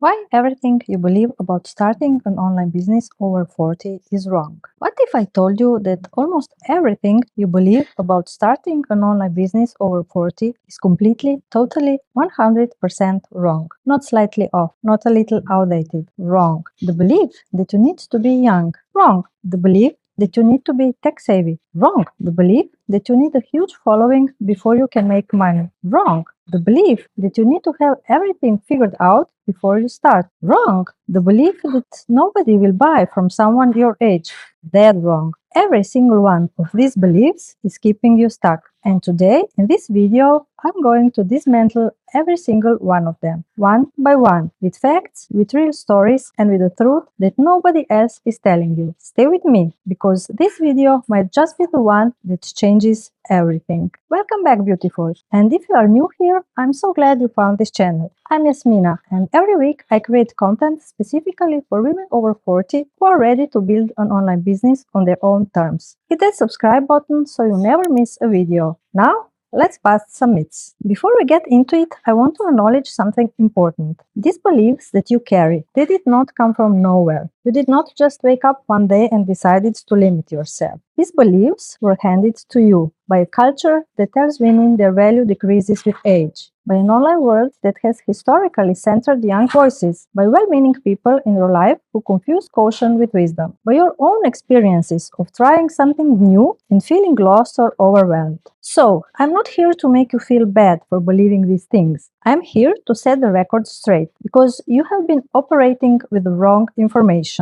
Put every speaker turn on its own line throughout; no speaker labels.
Why everything you believe about starting an online business over 40 is wrong? What if I told you that almost everything you believe about starting an online business over 40 is completely, totally, 100% wrong? Not slightly off, not a little outdated, wrong. The belief that you need to be young, wrong. The belief that you need to be tech savvy, wrong. The belief that you need a huge following before you can make money, wrong. The belief that you need to have everything figured out before you start, wrong. The belief that nobody will buy from someone your age, dead wrong. Every single one of these beliefs is keeping you stuck. And today, in this video, I'm going to dismantle every single one of them, one by one, with facts, with real stories, and with the truth that nobody else is telling you. Stay with me, because this video might just be the one that changes everything. Welcome back, beautiful. And if you are new here, I'm so glad you found this channel. I'm Yasmina, and every week I create content specifically for women over 40 who are ready to build an online business on their own terms. Hit that subscribe button so you never miss a video. Now, let's bust some myths. Before we get into it, I want to acknowledge something important. These beliefs that you carry, they did not come from nowhere. You did not just wake up one day and decided to limit yourself. These beliefs were handed to you by a culture that tells women their value decreases with age, by an online world that has historically centered young voices, by well-meaning people in your life who confuse caution with wisdom, by your own experiences of trying something new and feeling lost or overwhelmed. So, I'm not here to make you feel bad for believing these things. I'm here to set the record straight, because you have been operating with the wrong information.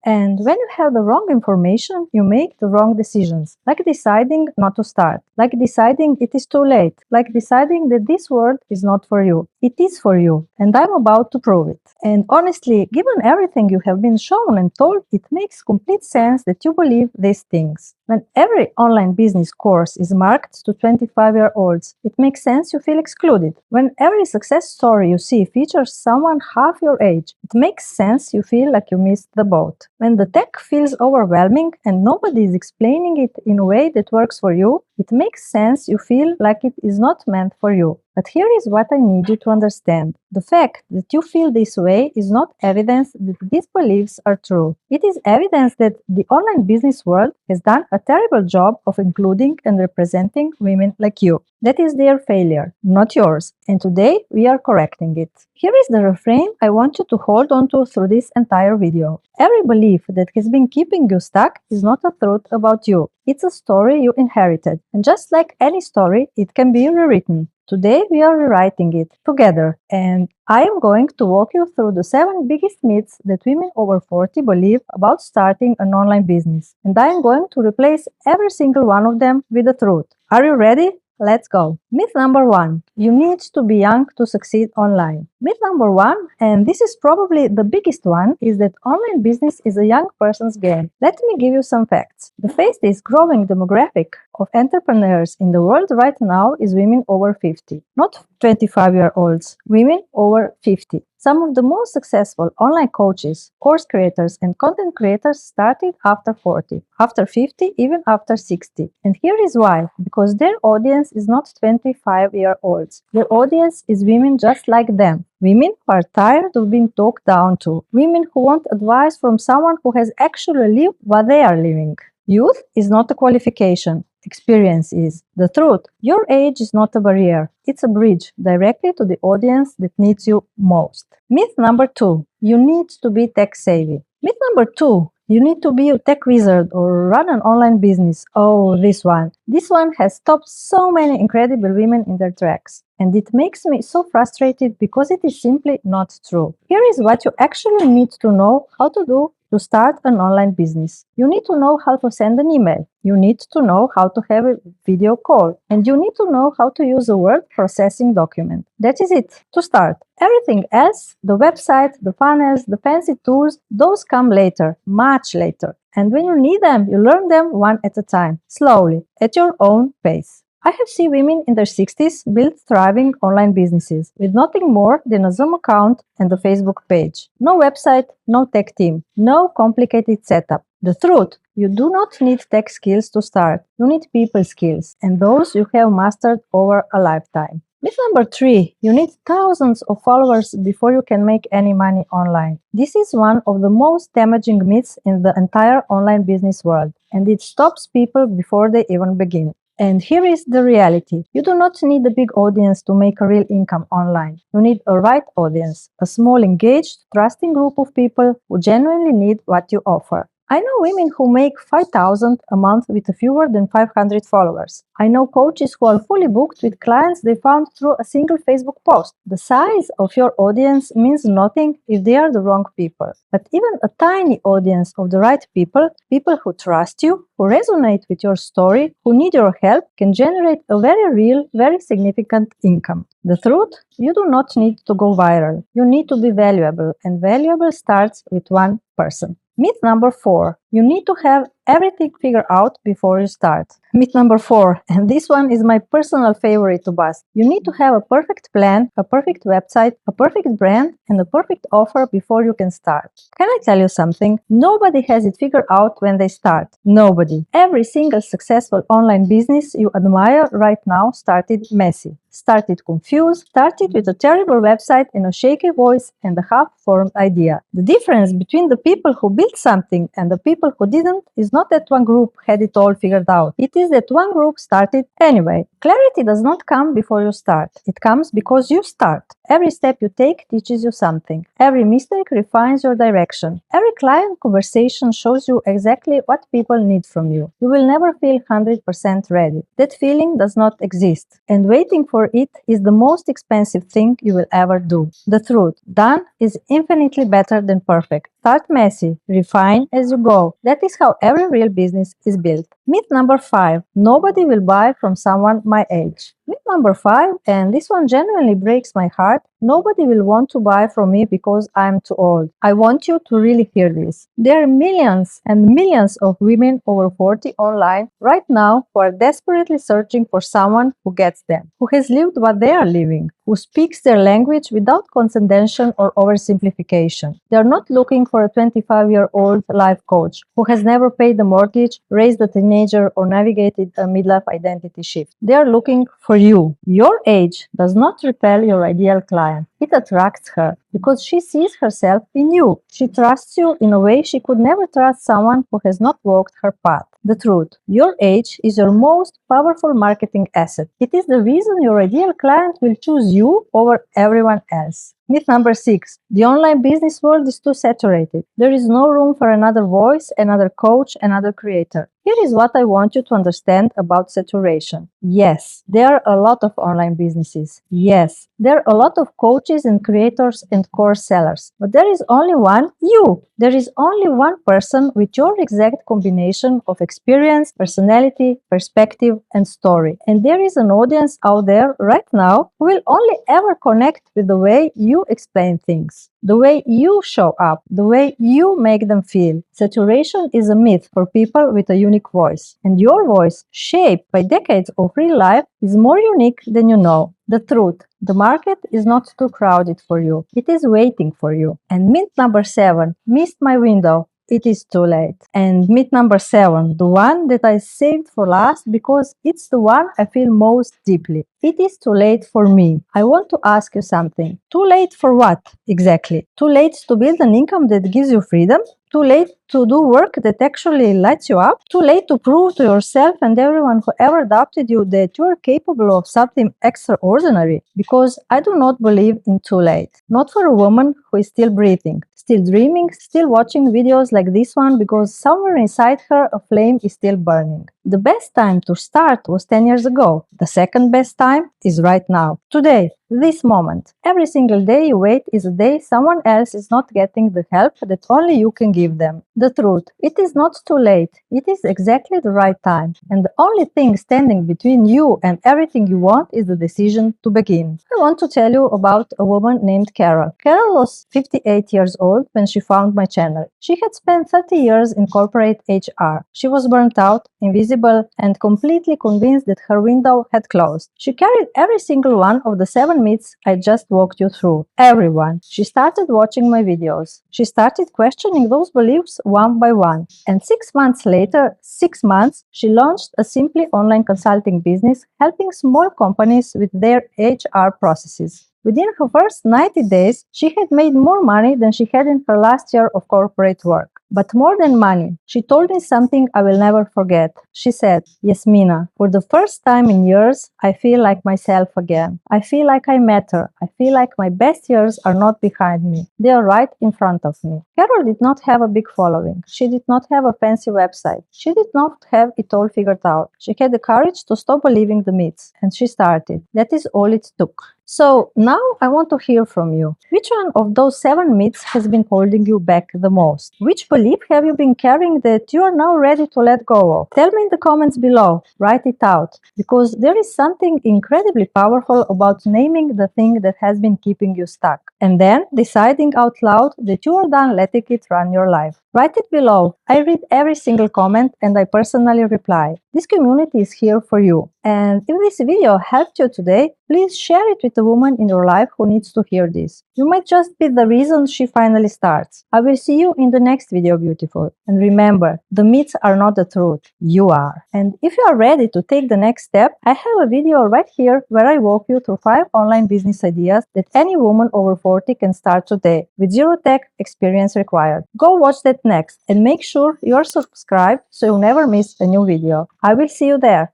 And when you have the wrong information, you make the wrong decisions, like deciding not to start, like deciding it is too late, like deciding that this world is not for you. It is for you, and I'm about to prove it. And honestly, given everything you have been shown and told, it makes complete sense that you believe these things. When every online business course is marked to 25-year-olds, it makes sense you feel excluded. When every success story you see features someone half your age, it makes sense you feel like you missed the boat. When the tech feels overwhelming and nobody is explaining it in a way that works for you, it makes sense you feel like it is not meant for you. But here is what I need you to understand. The fact that you feel this way is not evidence that these beliefs are true. It is evidence that the online business world has done a terrible job of including and representing women like you. That is their failure, not yours. And today we are correcting it. Here is the refrain I want you to hold on to through this entire video. Every belief that has been keeping you stuck is not a truth about you. It's a story you inherited. And just like any story, it can be rewritten. Today we are rewriting it together, and I am going to walk you through the 7 biggest myths that women over 40 believe about starting an online business. And I am going to replace every single one of them with the truth. Are you ready? Let's go. Myth number 1. You need to be young to succeed online. Myth number 1, and this is probably the biggest one, is that online business is a young person's game. Let me give you some facts. The fastest growing demographic of entrepreneurs in the world right now is women over 50. Not 25-year-olds, women over 50. Some of the most successful online coaches, course creators, and content creators started after 40, after 50, even after 60. And here is why. Because their audience is not 25-year-olds. Their audience is women just like them. Women who are tired of being talked down to. Women who want advice from someone who has actually lived what they are living. Youth is not a qualification. Experience is. The truth, your age is not a barrier. It's a bridge directly to the audience that needs you most. Myth number 2. You need to be tech savvy. Myth number 2. You need to be a tech wizard or run an online business. Oh, this one. This one has stopped so many incredible women in their tracks. And it makes me so frustrated because it is simply not true. Here is what you actually need to know how to do to start an online business. You need to know how to send an email. You need to know how to have a video call. And you need to know how to use a word processing document. That is it, to start. Everything else, the website, the funnels, the fancy tools, those come later, much later. And when you need them, you learn them one at a time, slowly, at your own pace. I have seen women in their 60s build thriving online businesses with nothing more than a Zoom account and a Facebook page. No website, no tech team, no complicated setup. The truth, you do not need tech skills to start. You need people skills, and those you have mastered over a lifetime. Myth number 3, you need thousands of followers before you can make any money online. This is one of the most damaging myths in the entire online business world, and it stops people before they even begin. And here is the reality. You do not need a big audience to make a real income online. You need a right audience, a small, engaged, trusting group of people who genuinely need what you offer. I know women who make 5,000 a month with fewer than 500 followers. I know coaches who are fully booked with clients they found through a single Facebook post. The size of your audience means nothing if they are the wrong people. But even a tiny audience of the right people, people who trust you, who resonate with your story, who need your help, can generate a very real, very significant income. The truth? You do not need to go viral. You need to be valuable, and valuable starts with one person. Myth number 4. You need to have everything figured out before you start. Myth number 4, and this one is my personal favorite to bust. You need to have a perfect plan, a perfect website, a perfect brand, and a perfect offer before you can start. Can I tell you something? Nobody has it figured out when they start. Nobody. Every single successful online business you admire right now started messy, started confused, started with a terrible website and a shaky voice and a half-formed idea. The difference between the people who built something and the people who didn't is not that one group had it all figured out. It is that one group started anyway. Clarity does not come before you start. It comes because you start. Every step you take teaches you something. Every mistake refines your direction. Every client conversation shows you exactly what people need from you. You will never feel 100% ready. That feeling does not exist. And waiting for it is the most expensive thing you will ever do. The truth, done is infinitely better than perfect. Start messy, refine as you go. That is how every real business is built. Myth number 5, nobody will buy from someone my age. Myth number 5, and this one genuinely breaks my heart, nobody will want to buy from me because I'm too old. I want you to really hear this. There are millions and millions of women over 40 online right now who are desperately searching for someone who gets them, who has lived what they are living, who speaks their language without condescension or oversimplification. They are not looking for a 25-year-old life coach who has never paid a mortgage, raised a teenager, or navigated a midlife identity shift. They are looking for you. Your age does not repel your ideal client. It attracts her because she sees herself in you. She trusts you in a way she could never trust someone who has not walked her path. The truth, your age is your most powerful marketing asset. It is the reason your ideal client will choose you over everyone else. Myth number 6. The online business world is too saturated. There is no room for another voice, another coach, another creator. Here is what I want you to understand about saturation. Yes, there are a lot of online businesses. Yes, there are a lot of coaches and creators and course sellers. But there is only one you. There is only one person with your exact combination of experience, personality, perspective, and story. And there is an audience out there right now who will only ever connect with the way you explain things, the way you show up, the way you make them feel. Saturation is a myth for people with a unique voice. And your voice, shaped by decades of real life, is more unique than you know. The truth, the market is not too crowded for you. It is waiting for you. And myth number 7, missed my window. It is too late. And myth number 7, the one that I saved for last because it's the one I feel most deeply. It is too late for me. I want to ask you something. Too late for what exactly? Too late to build an income that gives you freedom? Too late to do work that actually lights you up? Too late to prove to yourself and everyone who ever doubted you that you are capable of something extraordinary? Because I do not believe in too late. Not for a woman who is still breathing, still dreaming, still watching videos like this one because somewhere inside her a flame is still burning. The best time to start was 10 years ago. The second best time is right now. Today, this moment. Every single day you wait is a day someone else is not getting the help that only you can give them. The truth, it is not too late. It is exactly the right time. And the only thing standing between you and everything you want is the decision to begin. I want to tell you about a woman named Carol. Carol was 58 years old when she found my channel. She had spent 30 years in corporate HR. She was burnt out, invisible, and completely convinced that her window had closed. She carried every single one of the 7 7 myths I just walked you through. Everyone. She started watching my videos. She started questioning those beliefs one by one. And 6 months later, 6 months, she launched a simply online consulting business helping small companies with their HR processes. Within her first 90 days, she had made more money than she had in her last year of corporate work. But more than money, she told me something I will never forget. She said, Yasmina, for the first time in years, I feel like myself again. I feel like I matter. I feel like my best years are not behind me. They are right in front of me. Carol did not have a big following. She did not have a fancy website. She did not have it all figured out. She had the courage to stop believing the myths, and she started. That is all it took. So now I want to hear from you. Which one of those 7 myths has been holding you back the most? Which belief have you been carrying that you are now ready to let go of? Tell me in the comments below. Write it out. Because there is something incredibly powerful about naming the thing that has been keeping you stuck. And then deciding out loud that you are done letting it run your life. Write it below. I read every single comment and I personally reply. This community is here for you. And if this video helped you today, please share it with a woman in your life who needs to hear this. You might just be the reason she finally starts. I will see you in the next video, beautiful. And remember, the myths are not the truth. You are. And if you are ready to take the next step, I have a video right here where I walk you through 5 online business ideas that any woman over 40 can start today with zero tech experience required. Go watch that next and make sure you are subscribed so you'll never miss a new video. I will see you there.